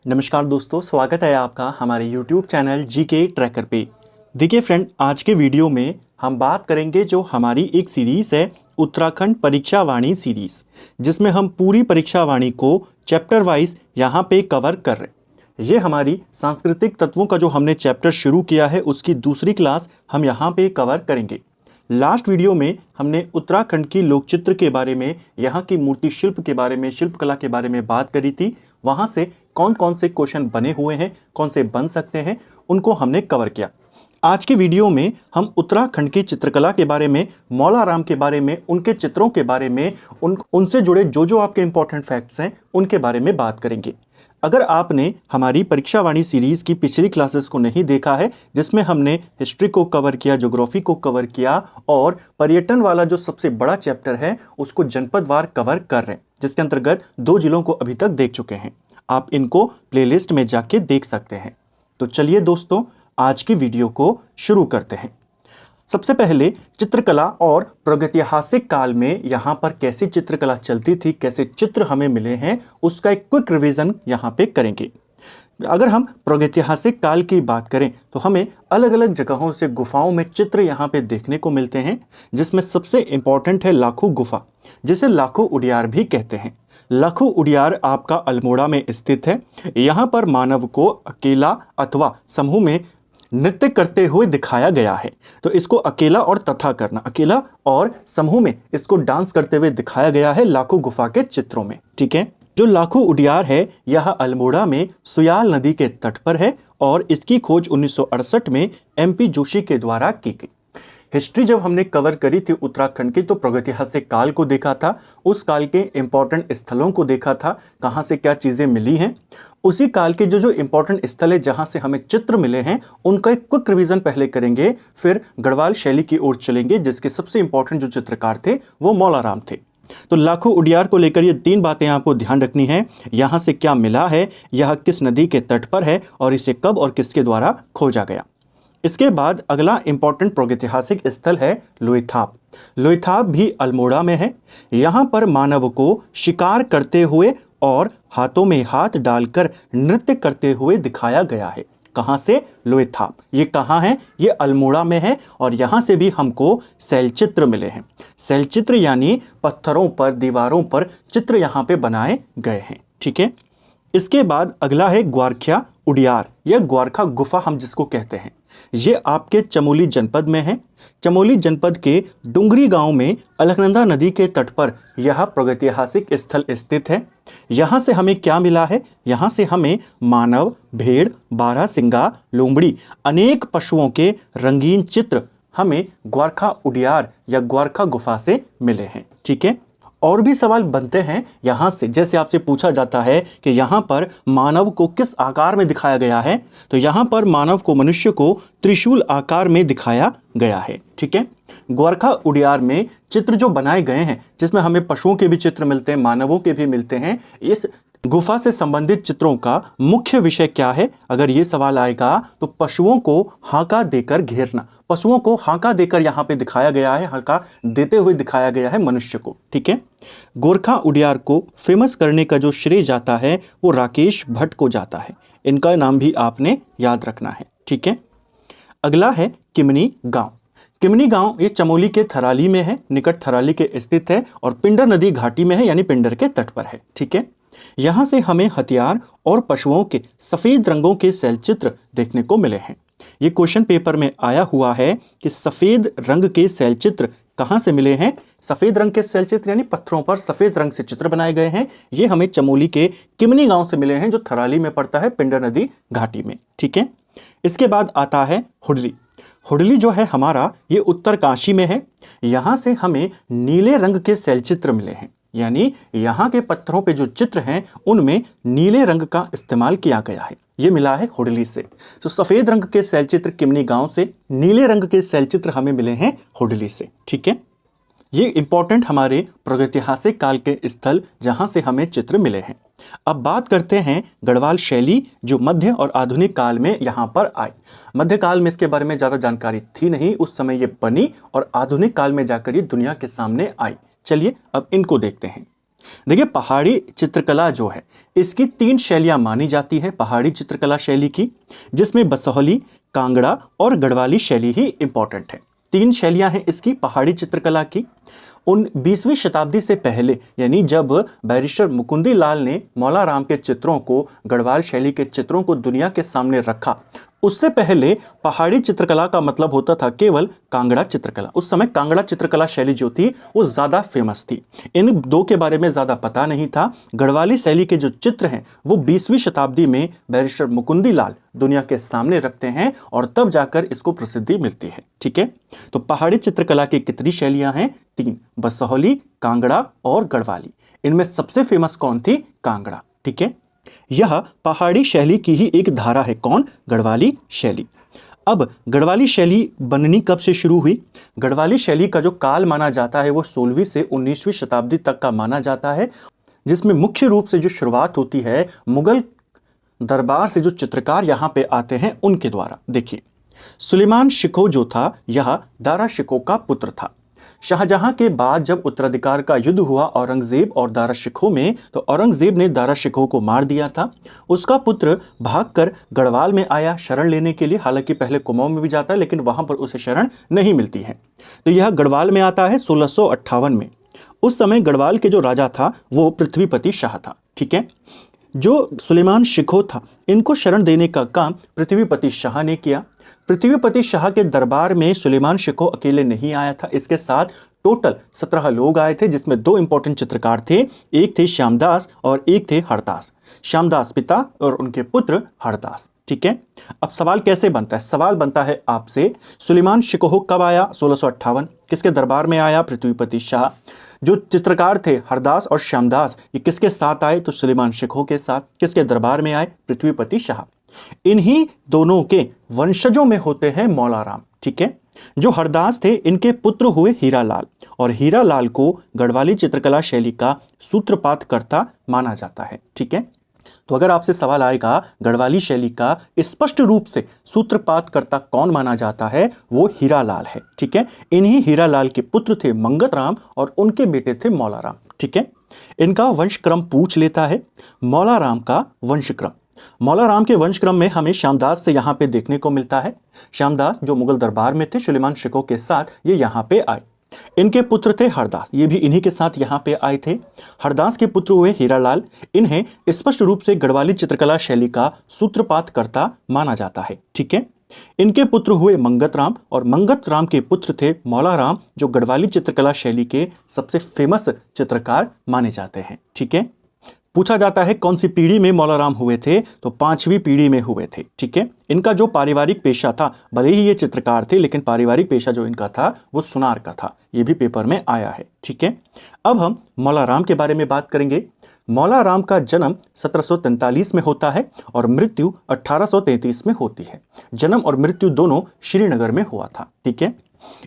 नमस्कार दोस्तों, स्वागत है आपका हमारे YouTube चैनल जीके ट्रैकर पे। देखिए फ्रेंड, आज के वीडियो में हम बात करेंगे जो हमारी एक सीरीज़ है उत्तराखंड परीक्षा वाणी सीरीज़, जिसमें हम पूरी परीक्षा वाणी को चैप्टर वाइज यहाँ पे कवर कर रहे हैं। ये हमारी सांस्कृतिक तत्वों का जो हमने चैप्टर शुरू किया है उसकी दूसरी क्लास हम यहाँ पे कवर करेंगे। लास्ट वीडियो में हमने उत्तराखंड की लोकचित्र के बारे में, यहाँ की मूर्ति शिल्प के बारे में, शिल्पकला के बारे में बात करी थी। वहाँ से कौन कौन से क्वेश्चन बने हुए हैं, कौन से बन सकते हैं, उनको हमने कवर किया। आज की वीडियो में हम उत्तराखंड की चित्रकला के बारे में, मौलाराम के बारे में, उनके चित्रों के बारे में, उनसे जुड़े जो आपके इंपॉर्टेंट फैक्ट्स हैं उनके बारे में बात करेंगे। अगर आपने हमारी परीक्षा वाणी सीरीज़ की पिछली क्लासेस को नहीं देखा है, जिसमें हमने हिस्ट्री को कवर किया, ज्योग्राफी को कवर किया और पर्यटन वाला जो सबसे बड़ा चैप्टर है उसको जनपदवार कवर कर रहे हैं, जिसके अंतर्गत 2 जिलों को अभी तक देख चुके हैं। आप इनको प्लेलिस्ट में जाके देख सकते हैं। तो चलिए दोस्तों, आज की वीडियो को शुरू करते हैं। सबसे पहले चित्रकला और प्रागैतिहासिक काल में यहाँ पर कैसी चित्रकला चलती थी, कैसे चित्र हमें मिले हैं, उसका एक क्विक रिवीजन यहाँ पे करेंगे। अगर हम प्रागैतिहासिक काल की बात करें तो हमें अलग अलग जगहों से गुफाओं में चित्र यहाँ पे देखने को मिलते हैं, जिसमें सबसे इंपॉर्टेंट है लाखू गुफा, जिसे लाखू उडियार भी कहते हैं। लाखू उडियार आपका अल्मोड़ा में स्थित है। यहाँ पर मानव को अकेला अथवा समूह में नृत्य करते हुए दिखाया गया है। तो इसको अकेला और तथा करना, अकेला और समूह में इसको डांस करते हुए दिखाया गया है लाखू गुफा के चित्रों में। ठीक है, जो लाखू उडियार है यह अल्मोड़ा में सुयाल नदी के तट पर है और इसकी खोज 1968 में MP जोशी के द्वारा की गई। हिस्ट्री जब हमने कवर करी थी उत्तराखंड की, तो प्रागैतिहासिक काल को देखा था, उस काल के इंपॉर्टेंट स्थलों को देखा था, कहाँ से क्या चीज़ें मिली हैं। उसी काल के जो इंपॉर्टेंट स्थल है जहाँ से हमें चित्र मिले हैं उनका एक क्विक रिवीजन पहले करेंगे, फिर गढ़वाल शैली की ओर चलेंगे, जिसके सबसे इंपॉर्टेंट जो चित्रकार थे वो मौलाराम थे। तो लाखू उडियार को लेकर ये 3 बातें आपको ध्यान रखनी है। यहाँ से क्या मिला है, यह किस नदी के तट पर है और इसे कब और किसके द्वारा खोजा गया। इसके बाद अगला इंपॉर्टेंट प्रागैतिहासिक स्थल है लोईथाप। लोईथाप भी अल्मोड़ा में है। यहाँ पर मानव को शिकार करते हुए और हाथों में हाथ डालकर नृत्य करते हुए दिखाया गया है। कहाँ से? लोईथाप। ये कहाँ है? ये अल्मोड़ा में है और यहाँ से भी हमको शैलचित्र मिले हैं। शैलचित्र यानी पत्थरों पर, दीवारों पर चित्र यहाँ पे बनाए गए हैं। ठीक है, इसके बाद अगला है ग्वारखा उडियार या ग्वारखा गुफा हम जिसको कहते हैं। ये आपके चमोली जनपद में है। चमोली जनपद के डुंगरी गांव में अलकनंदा नदी के तट पर यह प्रागैतिहासिक स्थल स्थित है। यहाँ से हमें क्या मिला है? यहाँ से हमें मानव, भेड़, बारहसिंगा, लोमड़ी, अनेक पशुओं के रंगीन चित्र हमें ग्वारखा उडियार या ग्वारखा गुफा से मिले हैं। ठीक है, और भी सवाल बनते हैं यहाँ से। जैसे आपसे पूछा जाता है कि यहाँ पर मानव को किस आकार में दिखाया गया है, तो यहाँ पर मानव को, मनुष्य को त्रिशूल आकार में दिखाया गया है। ठीक है, ग्वारखा उडियार में चित्र जो बनाए गए हैं, जिसमें हमें पशुओं के भी चित्र मिलते हैं, मानवों के भी मिलते हैं। इस गुफा से संबंधित चित्रों का मुख्य विषय क्या है? अगर ये सवाल आएगा तो पशुओं को हांका देकर घेरना, पशुओं को हांका देकर यहाँ पे दिखाया गया है, हांका देते हुए दिखाया गया है मनुष्य को। ठीक है, गोरखा उडियार को फेमस करने का जो श्रेय जाता है वो राकेश भट्ट को जाता है। इनका नाम भी आपने याद रखना है। ठीक है, अगला है किमनी गांव। किमनी गांव ये चमोली के थराली में है, निकट थराली के स्थित है और पिंडर नदी घाटी में है, यानी पिंडर के तट पर है। ठीक है, यहाँ से हमें हथियार और पशुओं के सफ़ेद रंगों के शैलचित्र देखने को मिले हैं। ये क्वेश्चन पेपर में आया हुआ है कि सफ़ेद रंग के शैलचित्र कहाँ से मिले हैं। सफ़ेद रंग के शैलचित्र यानी पत्थरों पर सफ़ेद रंग से चित्र बनाए गए हैं। ये हमें चमोली के किमनी गांव से मिले हैं, जो थराली में पड़ता है, पिंडर नदी घाटी में। ठीक है, इसके बाद आता है हुडली। हुडली जो है हमारा, ये उत्तरकाशी में है। यहाँ से हमें नीले रंग के शैलचित्र मिले हैं, यानी यहाँ के पत्थरों पे जो चित्र हैं उनमें नीले रंग का इस्तेमाल किया गया है। ये मिला है हुडली से। तो सफ़ेद रंग के शैलचित्र किमनी गांव से, नीले रंग के शैलचित्र हमें मिले हैं हुडली से। ठीक है, ये इंपॉर्टेंट हमारे प्रागैतिहासिक काल के स्थल जहाँ से हमें चित्र मिले हैं। अब बात करते हैं गढ़वाल शैली, जो मध्य और आधुनिक काल में यहाँ पर आई। मध्य काल में इसके बारे में ज़्यादा जानकारी थी नहीं, उस समय ये बनी और आधुनिक काल में जाकर ये दुनिया के सामने आई। चलिए अब इनको देखते हैं। देखिए पहाड़ी चित्रकला जो है इसकी 3 शैलियां मानी जाती है पहाड़ी चित्रकला शैली की, जिसमें बसोहली, कांगड़ा और गढ़वाली शैली ही इंपॉर्टेंट है। 3 शैलियां हैं इसकी पहाड़ी चित्रकला की। 20वीं शताब्दी से पहले यानी जब बैरिस्टर मुकुंदी लाल ने मौला राम के चित्रों को, गढ़वाल शैली के चित्रों को दुनिया के सामने रखा, उससे पहले पहाड़ी चित्रकला का मतलब होता था केवल कांगड़ा चित्रकला। उस समय कांगड़ा चित्रकला शैली जो थी वो ज़्यादा फेमस थी। इन दो के बारे में ज़्यादा पता नहीं था। गढ़वाली शैली के जो चित्र हैं वो 20वीं शताब्दी में बैरिस्टर मुकुंदी लाल दुनिया के सामने रखते हैं और तब जाकर इसको प्रसिद्धि मिलती है। ठीक है, तो पहाड़ी चित्रकला की कितनी शैलियां हैं? 3, बसोहली, कांगड़ा और गढ़वाली। इनमें सबसे फेमस कौन थी? कांगड़ा। ठीक है, यह पहाड़ी शैली की ही एक धारा है। कौन? गढ़वाली शैली। अब गढ़वाली शैली बननी कब से शुरू हुई? गढ़वाली शैली का जो काल माना जाता है वो 16वीं से 19वीं शताब्दी तक का माना जाता है, जिसमें मुख्य रूप से जो शुरुआत होती है मुगल दरबार से जो चित्रकार यहाँ पे आते हैं उनके द्वारा। देखिए, सुलेमान शिकोह जो था यह दारा शिकोह का पुत्र था। शाहजहां के बाद जब उत्तराधिकार का युद्ध हुआ औरंगजेब और दारा शिकोह में, तो औरंगजेब ने दारा शिकोह को मार दिया था। उसका पुत्र भागकर गढ़वाल में आया शरण लेने के लिए। हालांकि पहले कुमाऊं में भी जाता है लेकिन वहां पर उसे शरण नहीं मिलती है। तो यह गढ़वाल में आता है 1658 में। उस समय गढ़वाल के जो राजा था वो पृथ्वीपति शाह था। ठीक है, जो सुलेमान शिकोह था इनको शरण देने का काम पृथ्वीपति शाह ने किया। पृथ्वीपति शाह के दरबार में सुलेमान शिकोह अकेले नहीं आया था, इसके साथ टोटल 17 लोग आए थे, जिसमें 2 इंपॉर्टेंट चित्रकार थे। एक थे श्यामदास और एक थे हरदास। श्यामदास पिता और उनके पुत्र हरदास। ठीक है, अब सवाल कैसे बनता है? सवाल बनता है आपसे, सुलेमान शिकोह कब आया? 1658। किसके दरबार में आया? पृथ्वीपति शाह। जो चित्रकार थे हरदास और श्यामदास ये किसके साथ आए? तो सुलेमान शिकोह के साथ। किसके दरबार में आए? पृथ्वीपति शाह। इन्हीं दोनों के वंशजों में होते हैं मौला राम। ठीक है, जो हरदास थे इनके पुत्र हुए हीरालाल, और हीरालाल को गढ़वाली चित्रकला शैली का सूत्रपात कर्ता माना जाता है। ठीक है, तो अगर आपसे सवाल आएगा गढ़वाली शैली का स्पष्ट रूप से सूत्रपात कर्ता कौन माना जाता है, वो हीरालाल है। ठीक है, इन्हीं हीरालाल के पुत्र थे मंगत राम और उनके बेटे थे मौला राम। ठीक है, इनका वंशक्रम पूछ लेता है। मौला राम का वंशक्रम, मौला राम के वंशक्रम में हमें श्यामदास से यहाँ पे देखने को मिलता है। श्यामदास जो मुगल दरबार में थे सुलेमान शिकोह के साथ, ये यहाँ पे आए। इनके पुत्र थे हरदास, ये भी इन्हीं के साथ यहाँ पे आए थे। हरदास के पुत्र हुए हीरालाल। इन्हें स्पष्ट रूप से गढ़वाली चित्रकला शैली का सूत्रपात कर्ता माना जाता है। ठीक है, इनके पुत्र हुए मंगत राम, और मंगत राम के पुत्र थे मौला राम, जो गढ़वाली चित्रकला शैली के सबसे फेमस चित्रकार माने जाते हैं। ठीक है, पूछा जाता है कौन सी पीढ़ी में मौला राम हुए थे, तो 5वीं पीढ़ी में हुए थे। ठीक है, इनका जो पारिवारिक पेशा था, भले ही ये चित्रकार थे लेकिन पारिवारिक पेशा जो इनका था वो सुनार का था। ये भी पेपर में आया है। ठीक है, अब हम मौला राम के बारे में बात करेंगे। मौला राम का जन्म 1743 में होता है और मृत्यु 1833 में होती है। जन्म और मृत्यु दोनों श्रीनगर में हुआ था। ठीक है,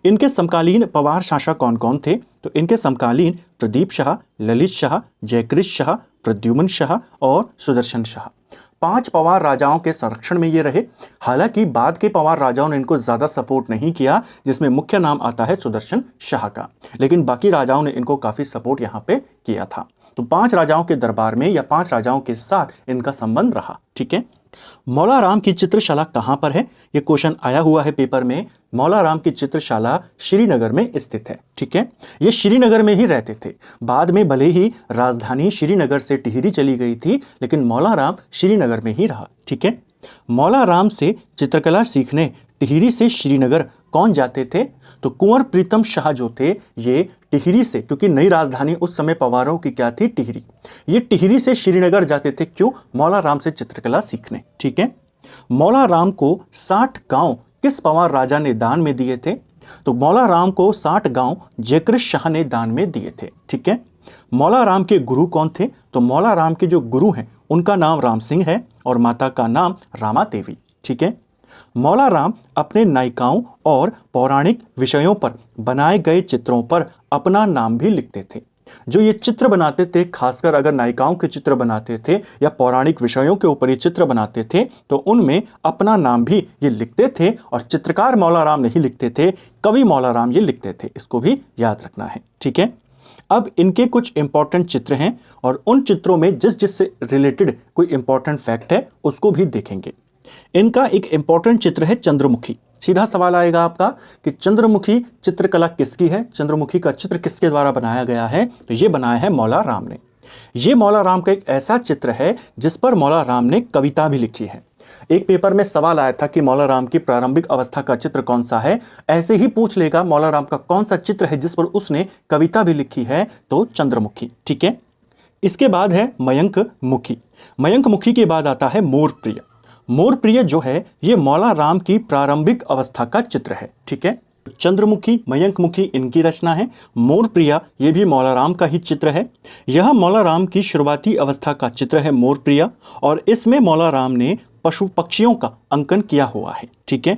इनके समकालीन पवार शासक कौन कौन थे? तो इनके समकालीन प्रदीप शाह, ललित शाह, जयकृत शाह, प्रद्युमन शाह और सुदर्शन शाह। 5 पवार राजाओं के संरक्षण में ये रहे। हालांकि बाद के पवार राजाओं ने इनको ज़्यादा सपोर्ट नहीं किया, जिसमें मुख्य नाम आता है सुदर्शन शाह का, लेकिन बाकी राजाओं ने इनको काफ़ी सपोर्ट यहाँ पे किया था। तो 5 राजाओं के दरबार में या 5 राजाओं के साथ इनका संबंध रहा। ठीक है, मौला राम की चित्रशाला कहाँ पर है? ये क्वेश्चन आया हुआ है पेपर में। मौला राम की चित्रशाला श्रीनगर में स्थित है। ठीक है, ये श्रीनगर में ही रहते थे। बाद में भले ही राजधानी श्रीनगर से टिहरी चली गई थी, लेकिन मौला राम श्रीनगर में ही रहा। ठीक है, मौला राम से चित्रकला सीखने टिहरी से श्रीनगर कौन जाते थे? तो कुंवर प्रीतम शाह जो थे ये टिहरी से, क्योंकि नई राजधानी उस समय पवारों की क्या थी? टिहरी। ये टिहरी से श्रीनगर जाते थे। क्यों? मौला राम से चित्रकला सीखने। ठीक है, मौला राम को 60 गांव किस पवार राजा ने दान में दिए थे? तो मौला राम को 60 गांव जयकृत शाह ने दान में दिए थे। ठीक है, मौला राम के गुरु कौन थे? तो मौला राम के जो गुरु हैं उनका नाम राम सिंह है और माता का नाम रामा देवी। ठीक है, मौला राम अपने नायिकाओं और पौराणिक विषयों पर बनाए गए चित्रों पर अपना नाम भी लिखते थे। जो ये चित्र बनाते थे, खासकर अगर नायिकाओं के चित्र बनाते थे या पौराणिक विषयों के ऊपर ये चित्र बनाते थे, तो उनमें अपना नाम भी ये लिखते थे। और चित्रकार मौला राम नहीं लिखते थे, कवि मौला राम ये लिखते थे। इसको भी याद रखना है। ठीक है, अब इनके कुछ इंपॉर्टेंट चित्र हैं और उन चित्रों में जिससे रिलेटेड कोई इंपॉर्टेंट फैक्ट है उसको भी देखेंगे। इनका एक इंपॉर्टेंट चित्र है चंद्रमुखी। सीधा सवाल आएगा आपका कि चंद्रमुखी चित्रकला किसकी है, चंद्रमुखी का चित्र किसके द्वारा बनाया गया है? तो ये बनाया है मौला राम ने। ये मौला राम का एक ऐसा चित्र है जिस पर मौला राम ने कविता भी लिखी है। एक पेपर में सवाल आया था कि मौला राम की प्रारंभिक अवस्था का चित्र कौन सा है, ऐसे ही पूछ लेगा मौला राम का कौन सा चित्र है जिस पर उसने कविता भी लिखी है, तो चंद्रमुखी। ठीक है, इसके बाद है मयंक मुखी। मयंक मुखी के बाद आता है मोरप्रिय। मोरप्रिय जो है ये मौला राम की प्रारंभिक अवस्था का चित्र है। ठीक है, चंद्रमुखी, मयंक मुखी इनकी रचना है। मोरप्रिय ये भी मौला राम का ही चित्र है। यह मौला राम की शुरुआती अवस्था का चित्र है मोरप्रिय, और इसमें मौला राम ने पशु पक्षियों का अंकन किया हुआ है। ठीक है,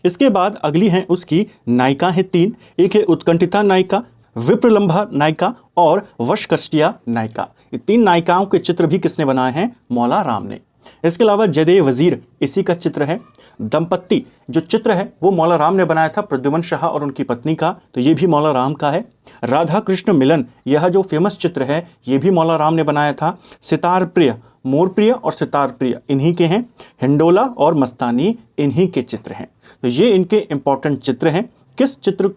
इसके बाद अगली हैं उसकी नायिका है 3। एक है उत्कंठिता नायिका, विप्रलंभा नायिका और वशकष्टिया नायिका। ये 3 नायिकाओं के चित्र भी किसने बनाए हैं? मौला राम ने। इसके अलावा जदे वजीर इसी का चित्र है। दंपत्ति जो चित्र है वो मौला राम ने बनाया था, प्रद्युमन शाह और उनकी पत्नी का, तो ये भी मौला राम का है। राधा कृष्ण मिलन यह जो फेमस चित्र है ये भी मौला राम ने बनाया था। सितार प्रिय, मोरप्रिय और सितार प्रिय इन्हीं के हैं। हिंडोला और मस्तानी इन्हीं के चित्र हैं। तो ये इनके इंपॉर्टेंट चित्र हैं। किस चित्र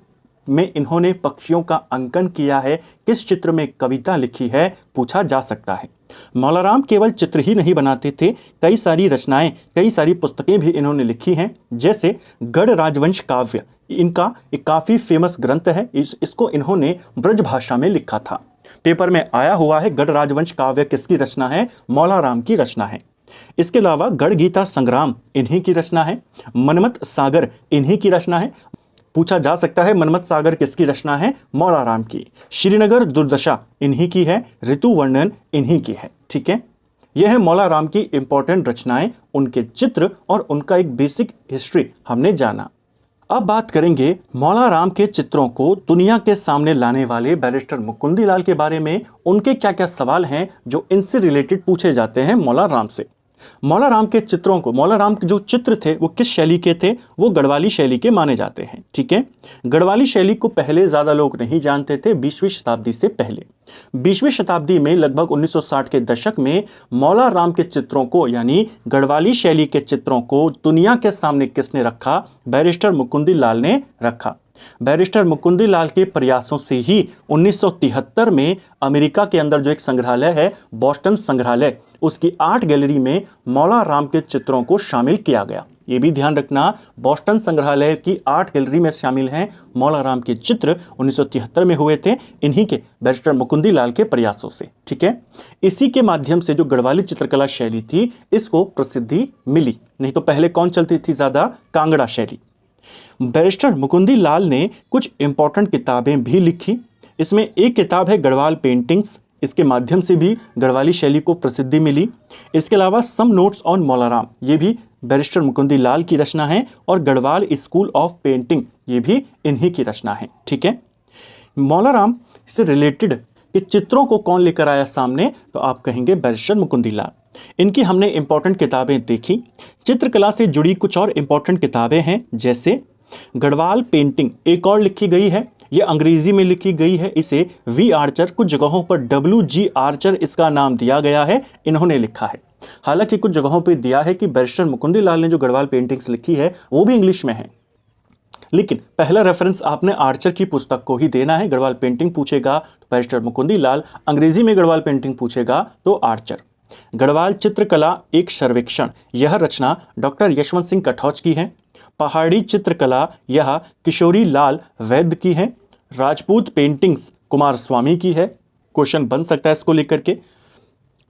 में इन्होंने पक्षियों का अंकन किया है, किस चित्र में कविता लिखी है, पूछा जा सकता है। मौला राम केवल चित्र ही नहीं बनाते थे, कई सारी रचनाएं, कई सारी पुस्तकें भी इन्होंने लिखी हैं। जैसे गढ़ राजवंश काव्य, इनका एक काफ़ी फेमस ग्रंथ है। इसको इन्होंने ब्रज भाषा में लिखा था। पेपर में आया हुआ है गढ़ राजवंश काव्य किसकी रचना है? मौला राम की रचना है। इसके अलावा गढ़ गीता संग्राम इन्हीं की रचना है। मनमत सागर इन्हीं की रचना है। पूछा जा सकता है मनमत सागर किसकी रचना है? मौला राम की। श्रीनगर दुर्दशा इन्हीं की है। ऋतु वर्णन इन्हीं की है। ठीक है, यह है मौला राम की इंपॉर्टेंट रचनाएं, उनके चित्र और उनका एक बेसिक हिस्ट्री हमने जाना। अब बात करेंगे मौला राम के चित्रों को दुनिया के सामने लाने वाले बैरिस्टर मुकुंदी लाल के बारे में। उनके क्या क्या सवाल हैं जो इनसे रिलेटेड पूछे जाते हैं मौला राम से। मौला राम के चित्रों को, मौला राम के जो चित्र थे वो किस शैली के थे? वो गढ़वाली शैली के माने जाते हैं। ठीक है, गढ़वाली शैली को पहले ज़्यादा लोग नहीं जानते थे, 20वीं शताब्दी से पहले। 20वीं शताब्दी में लगभग 1960 के दशक में मौला राम के चित्रों को, यानी गढ़वाली शैली के चित्रों को दुनिया के सामने किसने रखा? बैरिस्टर मुकुंदी लाल ने रखा। बैरिस्टर मुकुंदी लाल के प्रयासों से ही 1973 में अमेरिका के अंदर जो एक संग्रहालय है, बोस्टन संग्रहालय, उसकी आर्ट गैलरी में मौला राम के चित्रों को शामिल किया गया। ये भी ध्यान रखना, बोस्टन संग्रहालय की आर्ट गैलरी में शामिल हैं मौला राम के चित्र। 1973 में हुए थे, इन्हीं के बैरिस्टर मुकुंदी लाल के प्रयासों से। ठीक है, इसी के माध्यम से जो गढ़वाली चित्रकला शैली थी इसको प्रसिद्धि मिली। नहीं तो पहले कौन चलती थी ज़्यादा? कांगड़ा शैली। बैरिस्टर मुकुंदी लाल ने कुछ इंपॉर्टेंट किताबें भी लिखी। इसमें एक किताब है गढ़वाल पेंटिंग्स, इसके माध्यम से भी गढ़वाली शैली को प्रसिद्धि मिली। इसके अलावा सम नोट्स ऑन मौला राम, ये भी बैरिस्टर मुकुंदी लाल की रचना है। और गढ़वाल स्कूल ऑफ पेंटिंग, ये भी इन्हीं की रचना है। ठीक है, मौला राम से रिलेटेड कि चित्रों को कौन लेकर आया सामने, तो आप कहेंगे बैरिस्टर मुकुंदी लाल। इनकी हमने इंपॉर्टेंट किताबें देखी। चित्रकला से जुड़ी कुछ और इंपॉर्टेंट किताबें हैं, जैसे गढ़वाल पेंटिंग एक और लिखी गई है, ये अंग्रेजी में लिखी गई है। इसे वी आर्चर, कुछ जगहों पर WG आर्चर इसका नाम दिया गया है, इन्होंने लिखा है। हालांकि कुछ जगहों पर दिया है कि बैरिस्टर मुकुंदी लाल ने जो गढ़वाल पेंटिंग्स लिखी है वो भी इंग्लिश में है, लेकिन पहला रेफरेंस आपने आर्चर की पुस्तक को ही देना है। गढ़वाल पेंटिंग पूछेगा तो बैरिस्टर मुकुंदी लाल, अंग्रेजी में गढ़वाल पेंटिंग पूछेगा तो आर्चर। गढ़वाल चित्रकला एक सर्वेक्षण, यह रचना डॉक्टर यशवंत सिंह कठौच की है। पहाड़ी चित्रकला यह किशोरी लाल वैद्य की है। राजपूत पेंटिंग्स कुमार स्वामी की है, क्वेश्चन बन सकता है इसको लेकर के।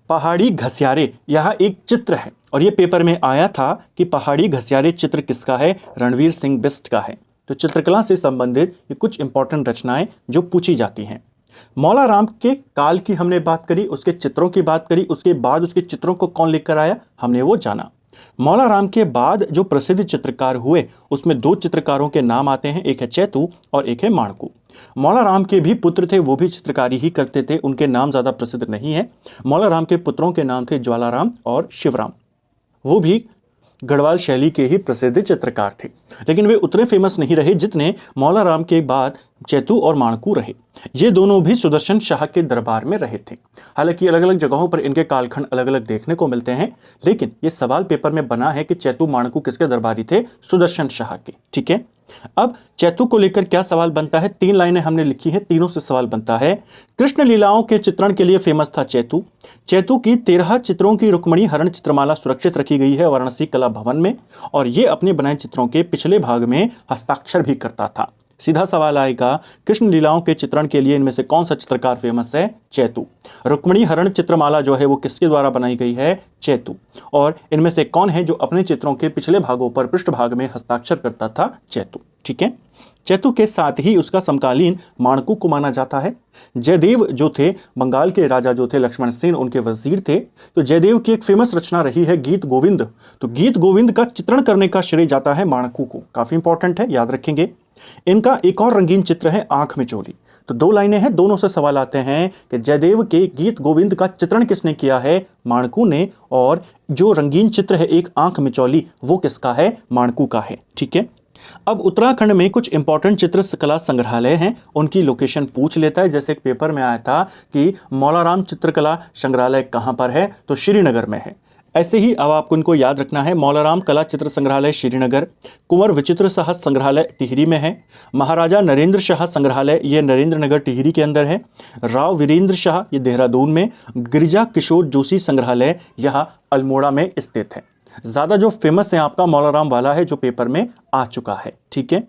पहाड़ी घसियारे यह एक चित्र है और ये पेपर में आया था कि पहाड़ी घसियारे चित्र किसका है? रणवीर सिंह बिस्ट का है। तो चित्रकला से संबंधित ये कुछ इंपॉर्टेंट रचनाएं जो पूछी जाती हैं। मौला राम के काल की हमने बात करी, उसके चित्रों की बात करी, उसके बाद उसके चित्रों को कौन लेकर आया हमने वो जाना। मौला राम के बाद जो प्रसिद्ध चित्रकार हुए उसमें 2 चित्रकारों के नाम आते हैं, एक है चैतू और एक है माणकू। मौला राम के भी पुत्र थे, वो भी चित्रकारी ही करते थे, उनके नाम ज़्यादा प्रसिद्ध नहीं है। मौला राम के पुत्रों के नाम थे ज्वालाराम और शिवराम, वो भी गढ़वाल शैली के ही प्रसिद्ध चित्रकार थे, लेकिन वे उतने फेमस नहीं रहे जितने मौला राम के बाद चैतू और माणकू रहे। ये दोनों भी सुदर्शन शाह के दरबार में रहे थे। हालांकि अलग अलग जगहों पर इनके कालखंड अलग अलग देखने को मिलते हैं, लेकिन ये सवाल पेपर में बना है कि चैतू माणकू किसके दरबारी थे? सुदर्शन शाह के। ठीक है, अब चैतू को लेकर क्या सवाल बनता है? 3 लाइनें हमने लिखी है, तीनों से सवाल बनता है। कृष्ण लीलाओं के चित्रण के लिए फेमस था चैतू। चैतू की 13 चित्रों की रुक्मणी हरण चित्रमाला सुरक्षित रखी गई है वाराणसी कला भवन में, और ये अपने बनाए चित्रों के पिछले भाग में हस्ताक्षर भी करता था। सीधा सवाल आएगा, कृष्ण लीलाओं के चित्रण के लिए इनमें से कौन सा चित्रकार फेमस है? चैतू। रुक्मणी हरण चित्रमाला जो है वो किसके द्वारा बनाई गई है? चैतू। और इनमें से कौन है जो अपने चित्रों के पिछले भागों पर पृष्ठभाग में हस्ताक्षर करता था? चैतू। ठीक है, चैतू के साथ ही उसका समकालीन माणकू को माना जाता है। जयदेव जो थे, बंगाल के राजा जो थे लक्ष्मण सेन, उनके वजीर थे। तो जयदेव की एक फेमस रचना रही है गीत गोविंद। तो गीत गोविंद का चित्रण करने का श्रेय जाता है माणकू को। काफी इंपॉर्टेंट है, याद रखेंगे। इनका एक और रंगीन चित्र है आंख मिचोली। तो 2 लाइनें हैं, दोनों से सवाल आते हैं कि जयदेव के गीत गोविंद का चित्रण किसने किया है? माणकू ने। और जो रंगीन चित्र है एक आंख मिचौली, वो किसका है? माणकू का है। ठीक है, अब उत्तराखंड में कुछ इंपॉर्टेंट चित्रकला संग्रहालय हैं, उनकी लोकेशन पूछ लेता है। जैसे एक पेपर में आया था कि मौलाराम चित्रकला संग्रहालय कहाँ पर है? तो श्रीनगर में है। ऐसे ही अब आपको इनको याद रखना है। मौलाराम कला चित्र संग्रहालय श्रीनगर, कुंवर विचित्र शाह संग्रहालय टिहरी में है, महाराजा नरेंद्र शाह संग्रहालय ये नरेंद्र नगर टिहरी के अंदर है, राव वीरेंद्र शाह ये देहरादून में, गिरिजा किशोर जोशी संग्रहालय यह अल्मोड़ा में स्थित है। ज़्यादा जो फेमस है आपका मौलाराम वाला है, जो पेपर में आ चुका है। ठीक है,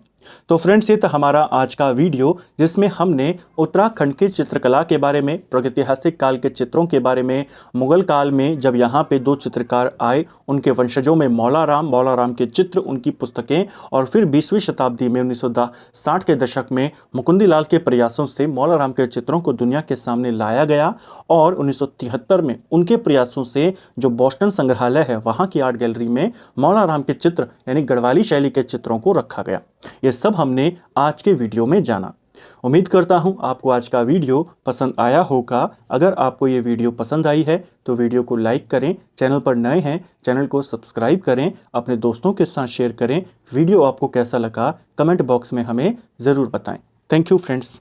तो फ्रेंड्स ये था हमारा आज का वीडियो, जिसमें हमने उत्तराखंड की चित्रकला के बारे में, प्रागैतिहासिक काल के चित्रों के बारे में, मुगल काल में जब यहाँ पे 2 चित्रकार आए, उनके वंशजों में मौलाराम के चित्र, उनकी पुस्तकें, और फिर 20वीं शताब्दी में 1960 के दशक में मुकुंदीलाल के प्रयासों से मौलाराम के चित्रों को दुनिया के सामने लाया गया। और 1973 में उनके प्रयासों से जो बोस्टन संग्रहालय है, वहाँ की आर्ट गैलरी में मौलाराम के चित्र यानी गढ़वाली शैली के चित्रों को रखा गया। ये सब हमने आज के वीडियो में जाना। उम्मीद करता हूं आपको आज का वीडियो पसंद आया होगा। अगर आपको ये वीडियो पसंद आई है तो वीडियो को लाइक करें, चैनल पर नए हैं चैनल को सब्सक्राइब करें, अपने दोस्तों के साथ शेयर करें। वीडियो आपको कैसा लगा कमेंट बॉक्स में हमें ज़रूर बताएं। Thank you friends.